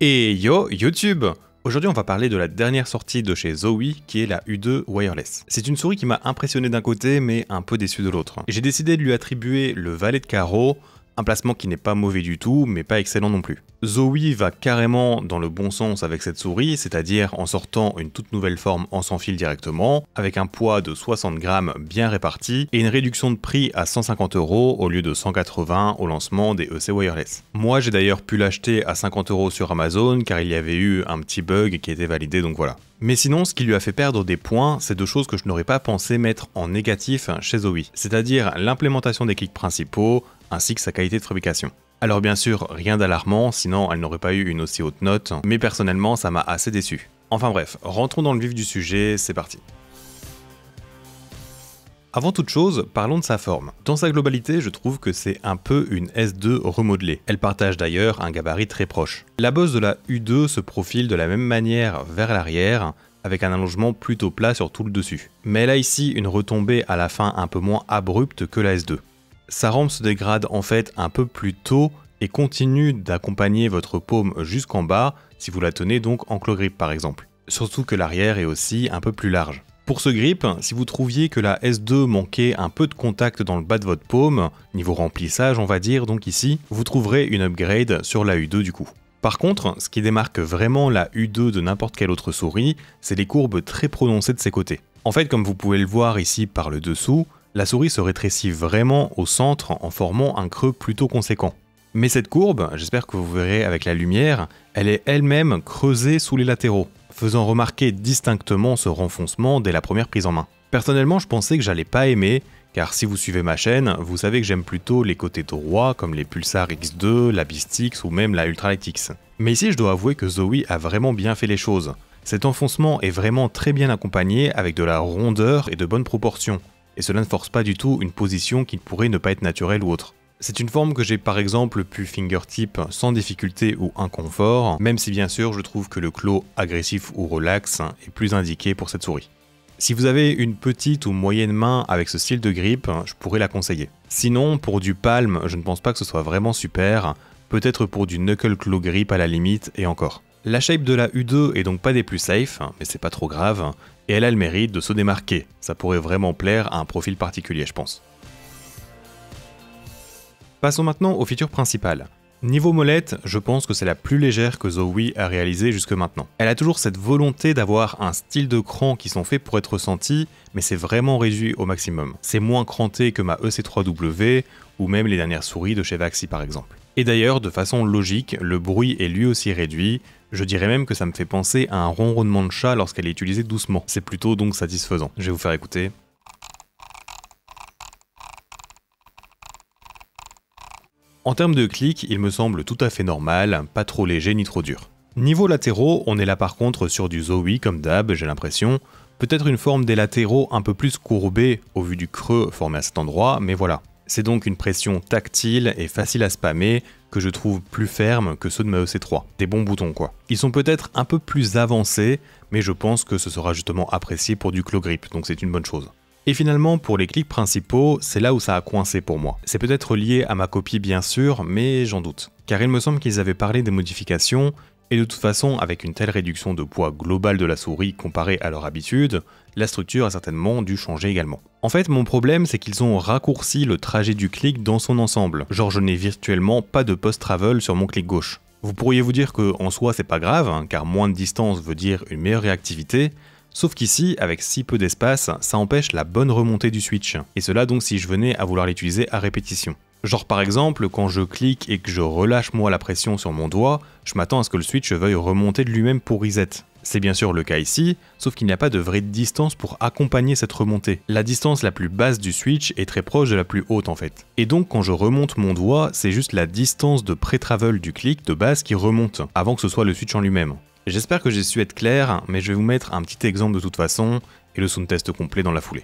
Et yo, YouTube! Aujourd'hui, on va parler de la dernière sortie de chez Zowie, qui est la U2 Wireless. C'est une souris qui m'a impressionné d'un côté, mais un peu déçu de l'autre. Et j'ai décidé de lui attribuer le valet de carreau, un placement qui n'est pas mauvais du tout, mais pas excellent non plus. Zowie va carrément dans le bon sens avec cette souris, c'est-à-dire en sortant une toute nouvelle forme en sans fil directement, avec un poids de 60 grammes bien réparti, et une réduction de prix à 150 € au lieu de 180 au lancement des EC Wireless. Moi j'ai d'ailleurs pu l'acheter à 50 € sur Amazon, car il y avait eu un petit bug qui était validé, donc voilà. Mais sinon, ce qui lui a fait perdre des points, c'est deux choses que je n'aurais pas pensé mettre en négatif chez Zowie, c'est-à-dire l'implémentation des clics principaux, ainsi que sa qualité de fabrication. Alors bien sûr, rien d'alarmant, sinon elle n'aurait pas eu une aussi haute note, mais personnellement ça m'a assez déçu. Enfin bref, rentrons dans le vif du sujet, c'est parti. Avant toute chose, parlons de sa forme. Dans sa globalité, je trouve que c'est un peu une S2 remodelée. Elle partage d'ailleurs un gabarit très proche. La bosse de la U2 se profile de la même manière vers l'arrière, avec un allongement plutôt plat sur tout le dessus. Mais elle a ici une retombée à la fin un peu moins abrupte que la S2. Sa rampe se dégrade en fait un peu plus tôt et continue d'accompagner votre paume jusqu'en bas si vous la tenez donc en claw grip par exemple. Surtout que l'arrière est aussi un peu plus large. Pour ce grip, si vous trouviez que la S2 manquait un peu de contact dans le bas de votre paume, niveau remplissage on va dire donc ici, vous trouverez une upgrade sur la U2 du coup. Par contre, ce qui démarque vraiment la U2 de n'importe quelle autre souris, c'est les courbes très prononcées de ses côtés. En fait, comme vous pouvez le voir ici par le dessous, la souris se rétrécit vraiment au centre en formant un creux plutôt conséquent. Mais cette courbe, j'espère que vous verrez avec la lumière, elle est elle-même creusée sous les latéraux, faisant remarquer distinctement ce renfoncement dès la première prise en main. Personnellement, je pensais que j'allais pas aimer, car si vous suivez ma chaîne, vous savez que j'aime plutôt les côtés droits comme les Pulsar X2, la Beast-X ou même la Ultralight X. Mais ici, je dois avouer que Zowie a vraiment bien fait les choses. Cet enfoncement est vraiment très bien accompagné avec de la rondeur et de bonnes proportions. Et cela ne force pas du tout une position qui pourrait ne pas être naturelle ou autre. C'est une forme que j'ai par exemple pu fingertip sans difficulté ou inconfort, même si bien sûr je trouve que le claw agressif ou relax est plus indiqué pour cette souris. Si vous avez une petite ou moyenne main avec ce style de grip, je pourrais la conseiller. Sinon, pour du palm, je ne pense pas que ce soit vraiment super, peut-être pour du knuckle claw grip à la limite et encore. La shape de la U2 est donc pas des plus safe, mais c'est pas trop grave, et elle a le mérite de se démarquer. Ça pourrait vraiment plaire à un profil particulier, je pense. Passons maintenant aux features principales. Niveau molette, je pense que c'est la plus légère que Zowie a réalisée jusque maintenant. Elle a toujours cette volonté d'avoir un style de cran qui sont faits pour être ressentis, mais c'est vraiment réduit au maximum. C'est moins cranté que ma EC3W ou même les dernières souris de chez Vaxi par exemple. Et d'ailleurs, de façon logique, le bruit est lui aussi réduit, je dirais même que ça me fait penser à un ronronnement de chat lorsqu'elle est utilisée doucement. C'est plutôt donc satisfaisant. Je vais vous faire écouter. En termes de clic, il me semble tout à fait normal, pas trop léger ni trop dur. Niveau latéraux, on est là par contre sur du Zowie comme d'hab, j'ai l'impression. Peut-être une forme des latéraux un peu plus courbée au vu du creux formé à cet endroit, mais voilà. C'est donc une pression tactile et facile à spammer que je trouve plus ferme que ceux de ma EC3. Des bons boutons quoi. Ils sont peut-être un peu plus avancés, mais je pense que ce sera justement apprécié pour du claw grip, donc c'est une bonne chose. Et finalement, pour les clics principaux, c'est là où ça a coincé pour moi. C'est peut-être lié à ma copie bien sûr, mais j'en doute. Car il me semble qu'ils avaient parlé des modifications, et de toute façon, avec une telle réduction de poids global de la souris comparée à leur habitude, la structure a certainement dû changer également. En fait, mon problème, c'est qu'ils ont raccourci le trajet du clic dans son ensemble. Genre, je n'ai virtuellement pas de post-travel sur mon clic gauche. Vous pourriez vous dire que en soi, c'est pas grave, hein, car moins de distance veut dire une meilleure réactivité, sauf qu'ici, avec si peu d'espace, ça empêche la bonne remontée du switch. Et cela donc si je venais à vouloir l'utiliser à répétition. Genre par exemple, quand je clique et que je relâche moi la pression sur mon doigt, je m'attends à ce que le switch veuille remonter de lui-même pour reset. C'est bien sûr le cas ici, sauf qu'il n'y a pas de vraie distance pour accompagner cette remontée. La distance la plus basse du switch est très proche de la plus haute en fait. Et donc quand je remonte mon doigt, c'est juste la distance de pré-travel du clic de base qui remonte, avant que ce soit le switch en lui-même. J'espère que j'ai su être clair, mais je vais vous mettre un petit exemple de toute façon, et le sound test complet dans la foulée.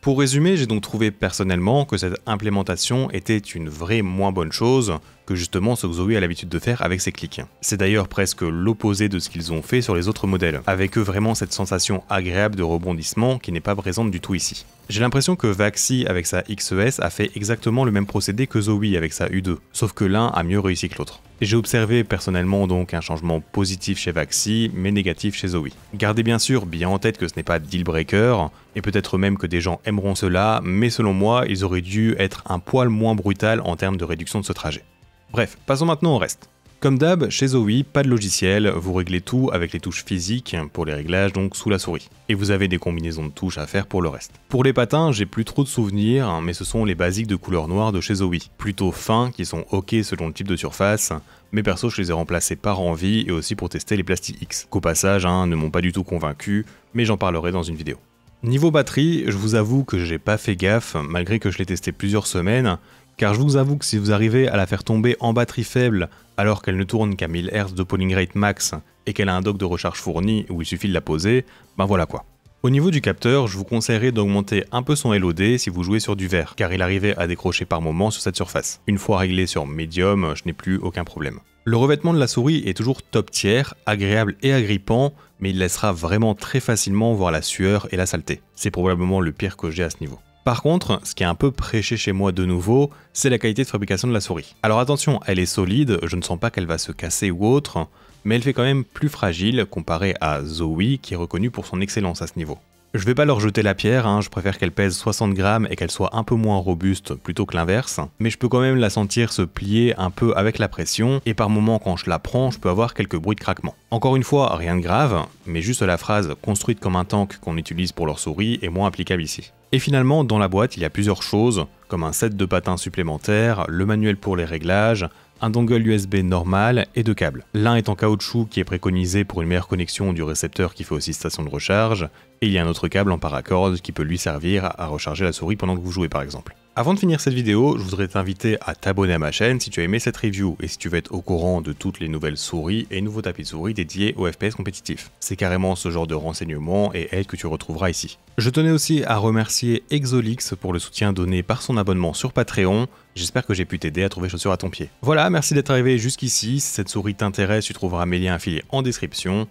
Pour résumer, j'ai donc trouvé personnellement que cette implémentation était une vraie moins bonne chose que justement ce que Zowie a l'habitude de faire avec ses clics. C'est d'ailleurs presque l'opposé de ce qu'ils ont fait sur les autres modèles, avec eux vraiment cette sensation agréable de rebondissement qui n'est pas présente du tout ici. J'ai l'impression que Vaxi avec sa XES a fait exactement le même procédé que Zowie avec sa U2, sauf que l'un a mieux réussi que l'autre. J'ai observé personnellement donc un changement positif chez Vaxi, mais négatif chez Zowie. Gardez bien sûr bien en tête que ce n'est pas deal breaker, et peut-être même que des gens aimeront cela, mais selon moi, ils auraient dû être un poil moins brutal en termes de réduction de ce trajet. Bref, passons maintenant au reste. Comme d'hab, chez Zowie, pas de logiciel, vous réglez tout avec les touches physiques pour les réglages donc sous la souris. Et vous avez des combinaisons de touches à faire pour le reste. Pour les patins, j'ai plus trop de souvenirs, mais ce sont les basiques de couleur noire de chez Zowie. Plutôt fins, qui sont ok selon le type de surface, mais perso je les ai remplacés par envie et aussi pour tester les Plastic X, qu'au passage ne m'ont pas du tout convaincu, mais j'en parlerai dans une vidéo. Niveau batterie, je vous avoue que j'ai pas fait gaffe, malgré que je l'ai testé plusieurs semaines, car je vous avoue que si vous arrivez à la faire tomber en batterie faible alors qu'elle ne tourne qu'à 1000 Hz de polling rate max et qu'elle a un dock de recharge fourni où il suffit de la poser, ben voilà quoi. Au niveau du capteur, je vous conseillerais d'augmenter un peu son LOD si vous jouez sur du verre, car il arrivait à décrocher par moment sur cette surface. Une fois réglé sur médium, je n'ai plus aucun problème. Le revêtement de la souris est toujours top tier, agréable et agrippant, mais il laissera vraiment très facilement voir la sueur et la saleté. C'est probablement le pire que j'ai à ce niveau. Par contre, ce qui est un peu prêché chez moi de nouveau, c'est la qualité de fabrication de la souris. Alors attention, elle est solide, je ne sens pas qu'elle va se casser ou autre, mais elle fait quand même plus fragile comparée à Zowie qui est reconnue pour son excellence à ce niveau. Je vais pas leur jeter la pierre, je préfère qu'elle pèse 60 grammes et qu'elle soit un peu moins robuste plutôt que l'inverse, mais je peux quand même la sentir se plier un peu avec la pression, et par moments quand je la prends, je peux avoir quelques bruits de craquement. Encore une fois, rien de grave, mais juste la phrase « construite comme un tank » qu'on utilise pour leur souris est moins applicable ici. Et finalement, dans la boîte, il y a plusieurs choses, comme un set de patins supplémentaires, le manuel pour les réglages, un dongle USB normal et deux câbles. L'un est en caoutchouc qui est préconisé pour une meilleure connexion du récepteur qui fait aussi station de recharge, et il y a un autre câble en paracorde qui peut lui servir à recharger la souris pendant que vous jouez par exemple. Avant de finir cette vidéo, je voudrais t'inviter à t'abonner à ma chaîne si tu as aimé cette review et si tu veux être au courant de toutes les nouvelles souris et nouveaux tapis de souris dédiés au FPS compétitif. C'est carrément ce genre de renseignements et aide que tu retrouveras ici. Je tenais aussi à remercier Exolix pour le soutien donné par son abonnement sur Patreon. J'espère que j'ai pu t'aider à trouver chaussures à ton pied. Voilà, merci d'être arrivé jusqu'ici. Si cette souris t'intéresse, tu trouveras mes liens affiliés en description.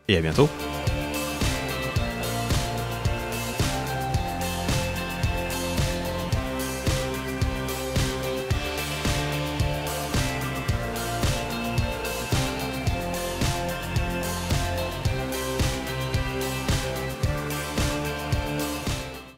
Et à bientôt.